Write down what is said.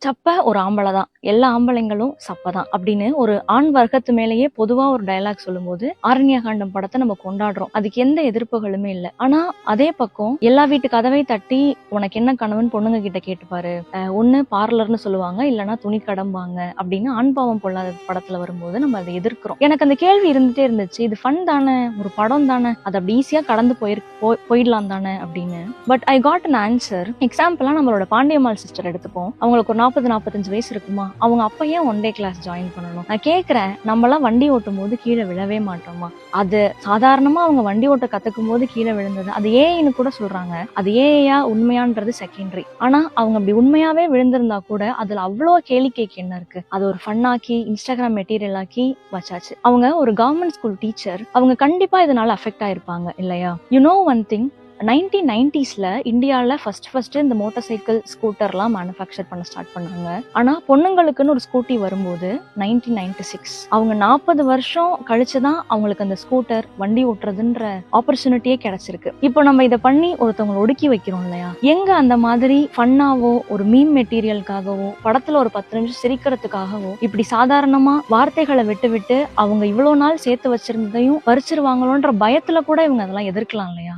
சப்ப ஒரு ஆம்பளை தான், எல்லா ஆம்பளைங்களும் சப்பதான் அப்படின்னு ஒரு ஆண் வர்க்கத்து மேலேயே பொதுவா ஒரு டயலாக் சொல்லும்போது ஆரண்யகாண்டம் படத்தை நம்ம கொண்டாடுறோம். அதுக்கு எந்த எதிர்ப்புகளுமே இல்லை. ஆனா அதே பக்கம் எல்லா வீட்டு கதவை தட்டி உனக்கு என்ன கணவன் பொண்ணுங்க கிட்ட கேட்டுப்பாரு, ஒண்ணு பார்லர்னு சொல்லுவாங்க, இல்லைன்னா துணி கடம்பாங்க அப்படின்னு ஆண் பாவம் பொல்லாத படத்துல வரும்போது நம்ம அதை எதிர்க்கிறோம். எனக்கு அந்த கேள்வி இருந்துட்டே இருந்துச்சு, இது ஃபன் தானே, ஒரு படம் தானே, அது அப்படி ஈஸியா கடந்து போயிடலாம் தானே அப்படின்னு. But I got an answer. எக்ஸாம்பிளா நம்மளோட பாண்டியம்மாள் சிஸ்டர் எடுத்துப்போம். அவங்களுக்கு ஒரு 40-45 வயசு இருக்குமா, அவங்க அப்ப ஏன் ஒன் டே கிளாஸ் ஜாயின் பண்ணணும்? நான் கேக்குறேன், நம்ம எல்லாம் வண்டி ஓட்டும் போது கீழே விழவே மாட்டோமா? அது சாதாரணமா அவங்க வண்டி ஓட்ட கத்துக்கும் போது கீழே விழுந்தது, அது ஏன்னு கூட சொல்றாங்க. அது ஏயா உண்மையான்றது செகண்டரி. ஆனா அவங்க அப்படி உண்மையாவே விழுந்திருந்தா கூட அதுல அவ்வளோ கேளிக்கைக்கு என்ன இருக்கு? அது ஒரு ஃபன்னாக்கி இன்ஸ்டாகிராம் மெட்டீரியல் ஆக்கி வச்சாச்சு. அவங்க ஒரு கவர்மெண்ட் ஸ்கூல் டீச்சர், அவங்க கண்டிப்பா இதனால அஃபெக்ட் ஆயிருப்பாங்க இல்லையா? You know one thing, 1990s இந்தியாவில் ஃபர்ஸ்ட் இந்த மோட்டார் சைக்கிள் ஸ்கூட்டர்லாம் மேனுஃபேக்சர் பண்ண ஸ்டார்ட் பண்ணாங்க. ஆனா பொண்ணுங்களுக்குன்னு ஒரு ஸ்கூட்டி வரும்போது 1996, அவங்க 40 வருஷம் கழிச்சுதான் அவங்களுக்கு அந்த ஸ்கூட்டர் வண்டி ஓட்டுறதுன்ற ஆப்பர்ச்சுனிட்டியே கிடைச்சிருக்கு. இப்போ நம்ம இதை பண்ணி ஒருத்தவங்களை ஒடுக்கி வைக்கிறோம் இல்லையா? எங்க அந்த மாதிரி ஃபன்னாவோ ஒரு மீம் மெட்டீரியலுக்காகவோ படத்துல ஒரு 10 நிமிஷம் சிரிக்கிறதுக்காகவோ இப்படி சாதாரணமா வார்த்தைகளை விட்டு விட்டு அவங்க இவ்வளவு நாள் சேர்த்து வச்சிருந்ததையும் பறிச்சிருவாங்களோன்ற பயத்துல கூட இவங்க அதெல்லாம் எதிர்க்கலாம் இல்லையா?